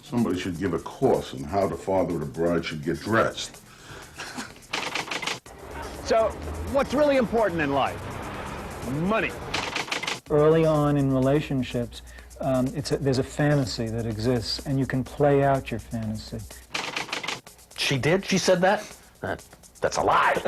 Somebody should give a course on how the father of the bride should get dressed. So, what's really important in life? Money. Early on in relationships, there's a fantasy that exists, and you can play out your fantasy. She did? She said that? That's a lie.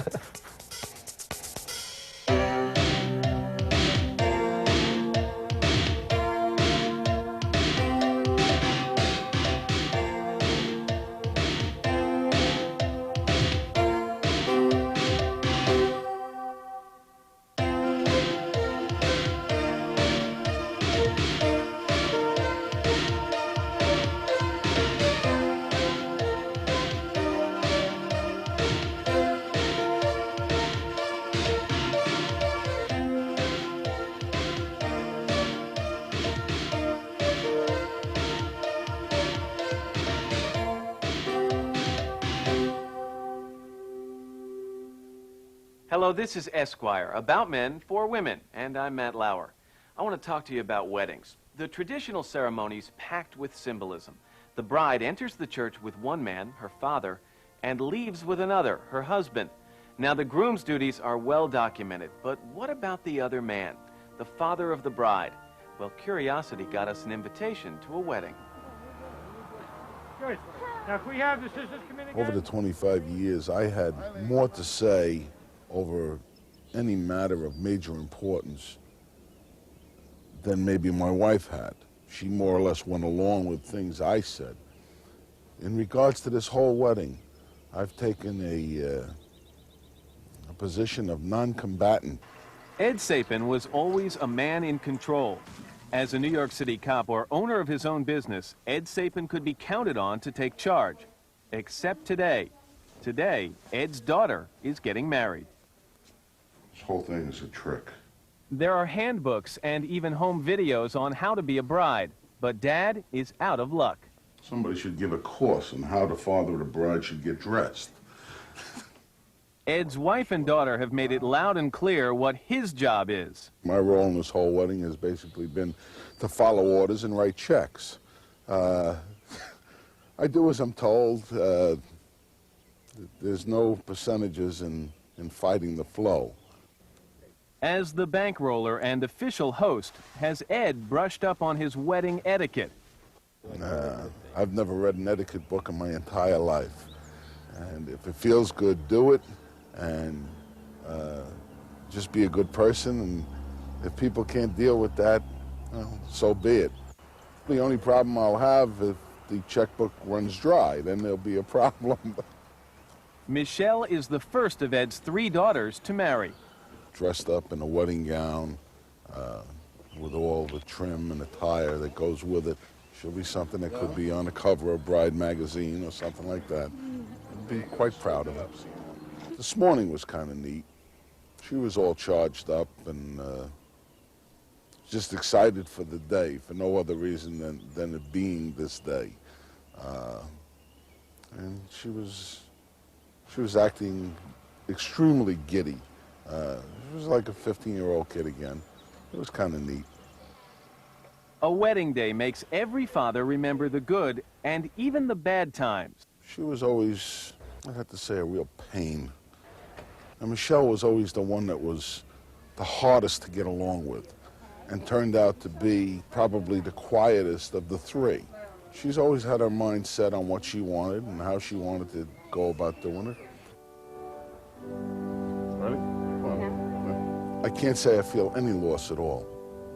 Hello, this is Esquire, about men for women, and I'm Matt Lauer. I want to talk to you about weddings. The traditional ceremony's packed with symbolism. The bride enters the church with one man, her father, and leaves with another, her husband. Now, the groom's duties are well documented, but what about the other man, the father of the bride? Well, curiosity got us an invitation to a wedding. Good. Now, if we have the sisters come in again? Over the 25 years, I had more to say over any matter of major importance than maybe my wife had. She more or less went along with things I said. In regards to this whole wedding, I've taken a position of non-combatant. Ed Sapin was always a man in control. As a New York City cop or owner of his own business, Ed Sapin could be counted on to take charge. Except today. Today, Ed's daughter is getting married. This whole thing is a trick. There are handbooks and even home videos on how to be a bride, but Dad is out of luck. Somebody should give a course on how the father of the bride should get dressed. Ed's wife and daughter have made it loud and clear what his job is. My role in this whole wedding has basically been to follow orders and write checks. I do as I'm told. There's no percentages in fighting the flow. As the bankroller and official host, has Ed brushed up on his wedding etiquette? I've never read an etiquette book in my entire life. And if it feels good, do it. And just be a good person. And if people can't deal with that, well, so be it. The only problem I'll have if the checkbook runs dry, then there'll be a problem. Michele is the first of Ed's 3 daughters to marry. Dressed up in a wedding gown with all the trim and attire that goes with it. She'll be something that could be on the cover of Bride magazine or something like that. I'd be quite proud of it. This morning was kind of neat. She was all charged up and just excited for the day, for no other reason than it being this day. And she was acting extremely giddy. She was like a 15-year-old kid again. It was kind of neat. A wedding day makes every father remember the good and even the bad times. She was always, I have to say, a real pain. And Michele was always the one that was the hardest to get along with and turned out to be probably the quietest of the 3. She's always had her mind set on what she wanted and how she wanted to go about doing it. I can't say I feel any loss at all.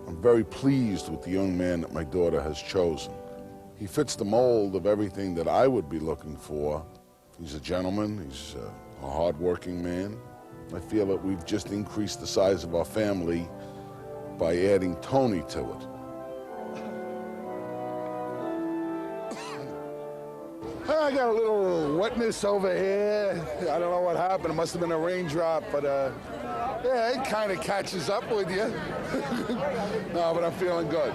I'm very pleased with the young man that my daughter has chosen. He fits the mold of everything that I would be looking for. He's a gentleman, he's a hard-working man. I feel that we've just increased the size of our family by adding Tony to it. I got a little wetness over here. I don't know what happened. It must have been a raindrop, but yeah, it kind of catches up with you. No, but I'm feeling good.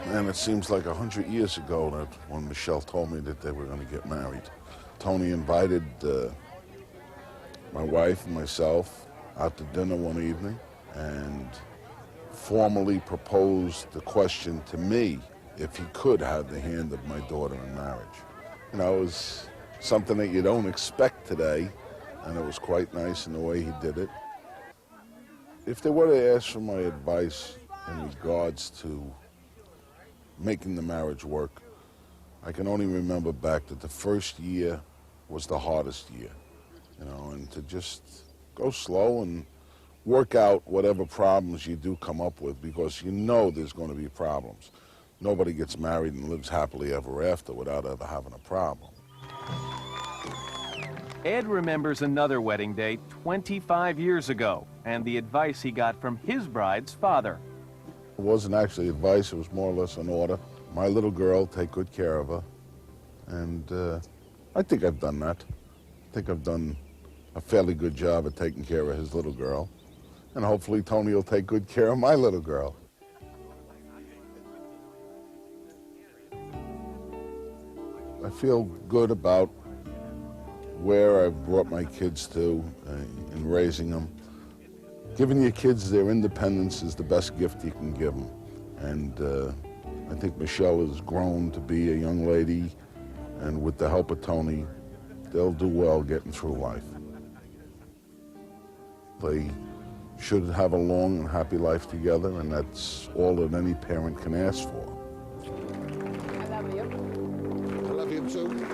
And it seems like 100 years ago that when Michele told me that they were going to get married. Tony invited my wife and myself out to dinner one evening and formally proposed the question to me if he could have the hand of my daughter in marriage. You know, it was something that you don't expect today, and it was quite nice in the way he did it. If they were to ask for my advice in regards to making the marriage work, I can only remember back that the first year was the hardest year, you know, and to just go slow and work out whatever problems you do come up with, because you know there's going to be problems. Nobody gets married and lives happily ever after without ever having a problem. Ed remembers another wedding day 25 years ago and the advice he got from his bride's father. It wasn't actually advice, it was more or less an order. My little girl, take good care of her. And I think I've done that. I think I've done a fairly good job at taking care of his little girl. And hopefully Tony will take good care of my little girl. I feel good about where I've brought my kids to in raising them. Giving your kids their independence is the best gift you can give them. And I think Michele has grown to be a young lady, and with the help of Tony, they'll do well getting through life. They should have a long and happy life together, and that's all that any parent can ask for. I love you. I love you too.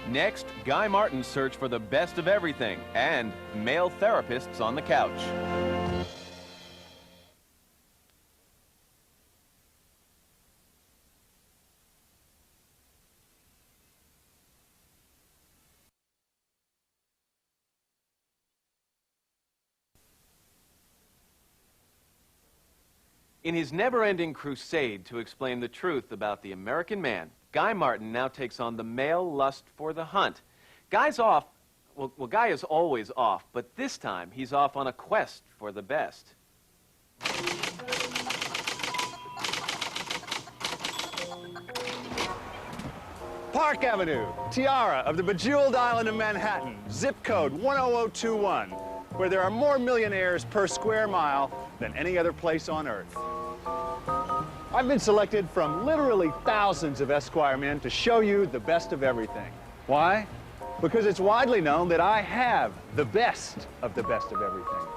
Next, Guy Martin's search for the best of everything and male therapists on the couch. In his never-ending crusade to explain the truth about the American man, Guy Martin now takes on the male lust for the hunt. Guy's off, well, Guy is always off, but this time he's off on a quest for the best. Park Avenue, tiara of the bejeweled island of Manhattan, zip code 10021, where there are more millionaires per square mile than any other place on earth. I've been selected from literally thousands of Esquire men to show you the best of everything. Why? Because it's widely known that I have the best of everything.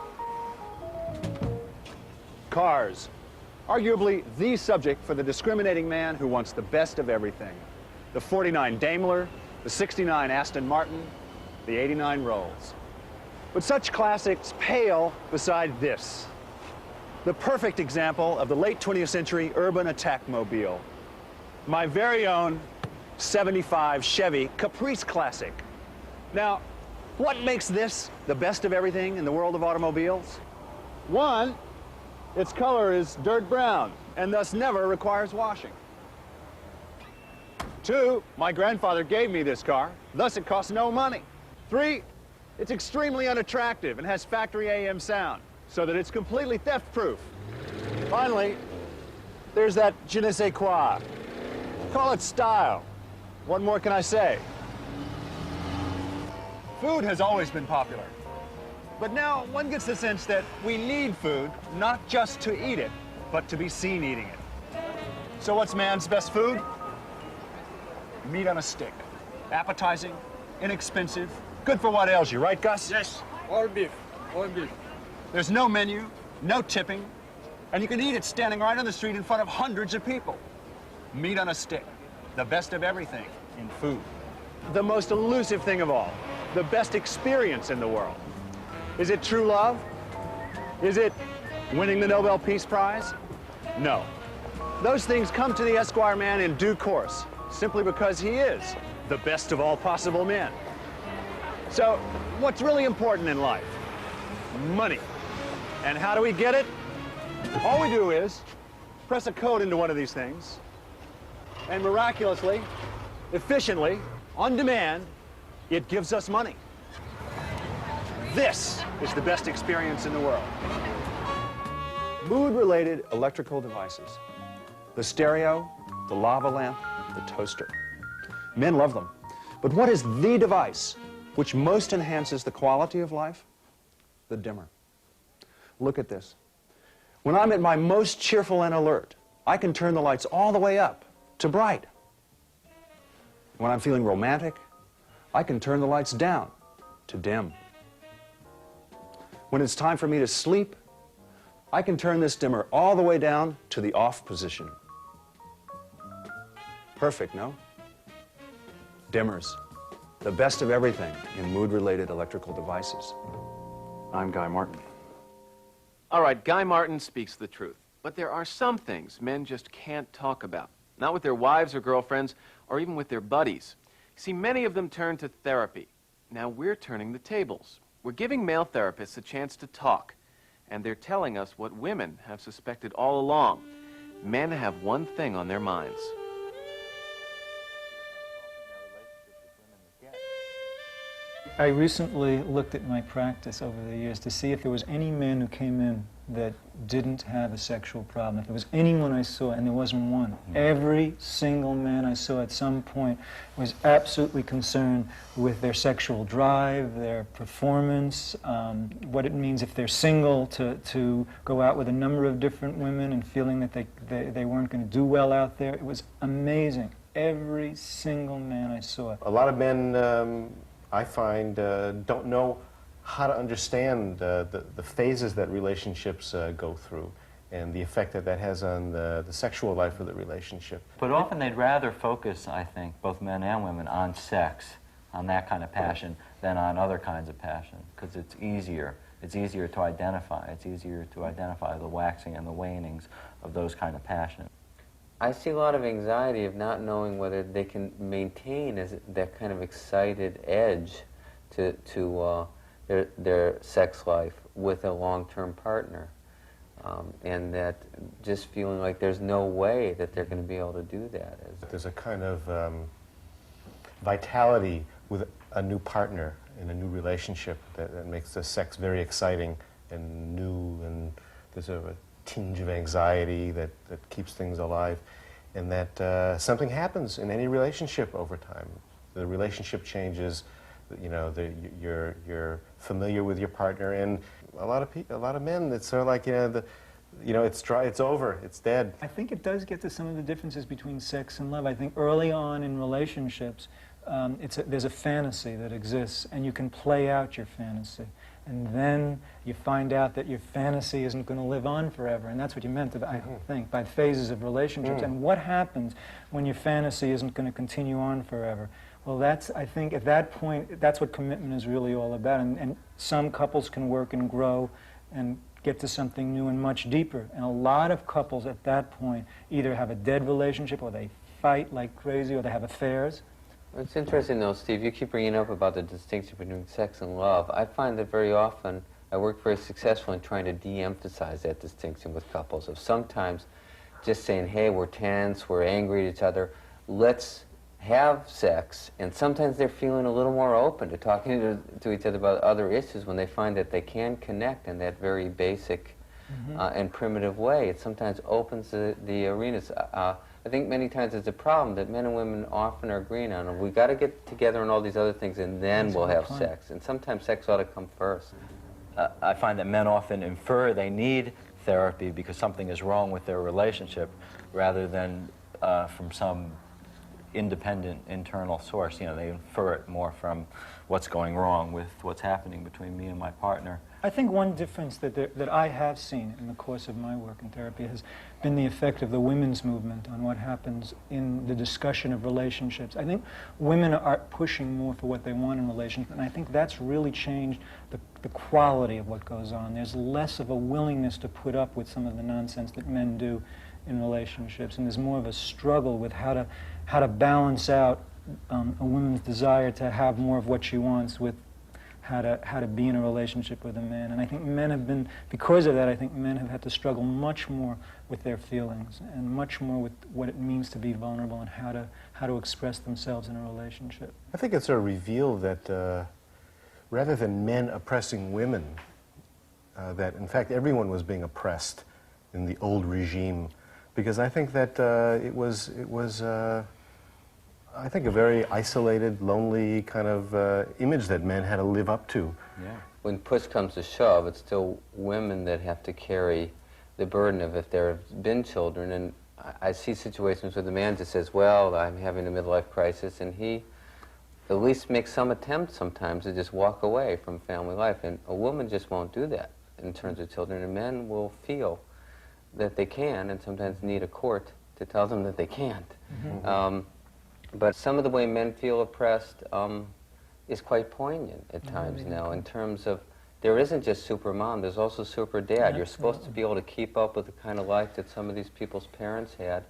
Cars. Arguably the subject for the discriminating man who wants the best of everything. The 49 Daimler, the 69 Aston Martin, the 89 Rolls. But such classics pale beside this. The perfect example of the late 20th century urban attack mobile. My very own 75 Chevy Caprice Classic. Now, what makes this the best of everything in the world of automobiles? One, its color is dirt brown and thus never requires washing. Two, my grandfather gave me this car, thus it costs no money. Three, it's extremely unattractive and has factory AM sound, so that it's completely theft-proof. Finally, there's that je ne sais quoi. Call it style. What more can I say? Food has always been popular. But now one gets the sense that we need food, not just to eat it, but to be seen eating it. So what's man's best food? Meat on a stick. Appetizing, inexpensive, good for what ails you, right, Gus? Yes, all beef, all beef. There's no menu, no tipping, and you can eat it standing right on the street in front of hundreds of people. Meat on a stick, the best of everything in food. The most elusive thing of all, the best experience in the world. Is it true love? Is it winning the Nobel Peace Prize? No. Those things come to the Esquire man in due course, simply because he is the best of all possible men. So, what's really important in life? Money. And how do we get it? All we do is press a code into one of these things, and miraculously, efficiently, on demand, it gives us money. This is the best experience in the world. Mood-related electrical devices. The stereo, the lava lamp, the toaster. Men love them. But what is the device which most enhances the quality of life? The dimmer. Look at this. When I'm at my most cheerful and alert, I can turn the lights all the way up to bright. When I'm feeling romantic, I can turn the lights down to dim. When it's time for me to sleep, I can turn this dimmer all the way down to the off position. Perfect, no? Dimmers, the best of everything in mood-related electrical devices. I'm Guy Martin. All right, Guy Martin speaks the truth. But there are some things men just can't talk about. Not with their wives or girlfriends, or even with their buddies. See, many of them turn to therapy. Now we're turning the tables. We're giving male therapists a chance to talk. And they're telling us what women have suspected all along. Men have one thing on their minds. I recently looked at my practice over the years to see if there was any man who came in that didn't have a sexual problem. If there was anyone I saw, and there wasn't one. Every single man I saw at some point was absolutely concerned with their sexual drive, their performance, what it means if they're single to go out with a number of different women and feeling that they weren't going to do well out there. It was amazing. Every single man I saw. A lot of men, I find, don't know how to understand the phases that relationships go through and the effect that that has on the sexual life of the relationship. But often they'd rather focus, I think, both men and women, on sex, on that kind of passion, than on other kinds of passion, because it's easier. It's easier to identify. It's easier to identify the waxing and the wanings of those kind of passion. I see a lot of anxiety of not knowing whether they can maintain that kind of excited edge to their sex life with a long-term partner, and that just feeling like there's no way that they're going to be able to do that. There's a kind of vitality with a new partner in a new relationship that makes the sex very exciting and new, and there's a tinge of anxiety that keeps things alive, and that something happens in any relationship over time. The relationship changes, you know, you're familiar with your partner, and a lot of men, it's sort of like, it's dry, it's over, it's dead. I think it does get to some of the differences between sex and love. I think early on in relationships, there's a fantasy that exists, and you can play out your fantasy. And then you find out that your fantasy isn't going to live on forever. And that's what you meant, I think, by phases of relationships. And what happens when your fantasy isn't going to continue on forever? Well, I think, at that point, that's what commitment is really all about. And some couples can work and grow and get to something new and much deeper. And a lot of couples at that point either have a dead relationship, or they fight like crazy, or they have affairs. It's interesting, though, Steve, you keep bringing up about the distinction between sex and love. I find that very often I work very successfully in trying to de-emphasize that distinction with couples, of sometimes just saying, hey, we're tense, we're angry at each other, let's have sex. And sometimes they're feeling a little more open to talking to each other about other issues when they find that they can connect in that very basic and primitive way. It sometimes opens the arenas. I think many times it's a problem that men and women often are agreeing on. We've got to get together on all these other things, and then we'll have sex. And sometimes sex ought to come first. I find that men often infer they need therapy because something is wrong with their relationship, rather than from some independent internal source. You know, they infer it more from what's going wrong with what's happening between me and my partner. I think one difference that I have seen in the course of my work in therapy has been the effect of the women's movement on what happens in the discussion of relationships. I think women are pushing more for what they want in relationships, and I think that's really changed the quality of what goes on. There's less of a willingness to put up with some of the nonsense that men do in relationships, and there's more of a struggle with how to balance out a woman's desire to have more of what she wants with how to be in a relationship with a man. And I think men have been, because of that, I think men have had to struggle much more with their feelings and much more with what it means to be vulnerable and how to express themselves in a relationship. I think it's sort of revealed that rather than men oppressing women, that in fact everyone was being oppressed in the old regime, because I think that it was I think a very isolated, lonely kind of image that men had to live up to. Yeah. When push comes to shove, it's still women that have to carry the burden of if there have been children. And I see situations where the man just says, well, I'm having a midlife crisis, and he at least makes some attempt sometimes to just walk away from family life. And a woman just won't do that in terms of children, and men will feel that they can and sometimes need a court to tell them that they can't. But some of the way men feel oppressed is quite poignant at times now, in terms of there isn't just super mom, there's also super dad. You're supposed to be able to keep up with the kind of life that some of these people's parents had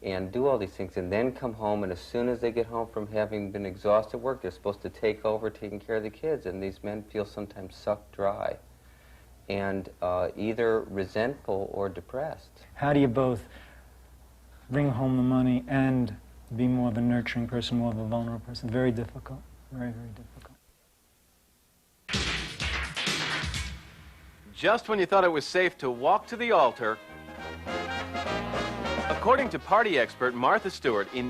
and do all these things, and then come home, and as soon as they get home from having been exhausted at work, they're supposed to take over taking care of the kids, and these men feel sometimes sucked dry and either resentful or depressed. How do you both bring home the money and be more of a nurturing person, more of a vulnerable person? Very difficult. Very, very difficult. Just when you thought it was safe to walk to the altar, according to party expert Martha Stewart, in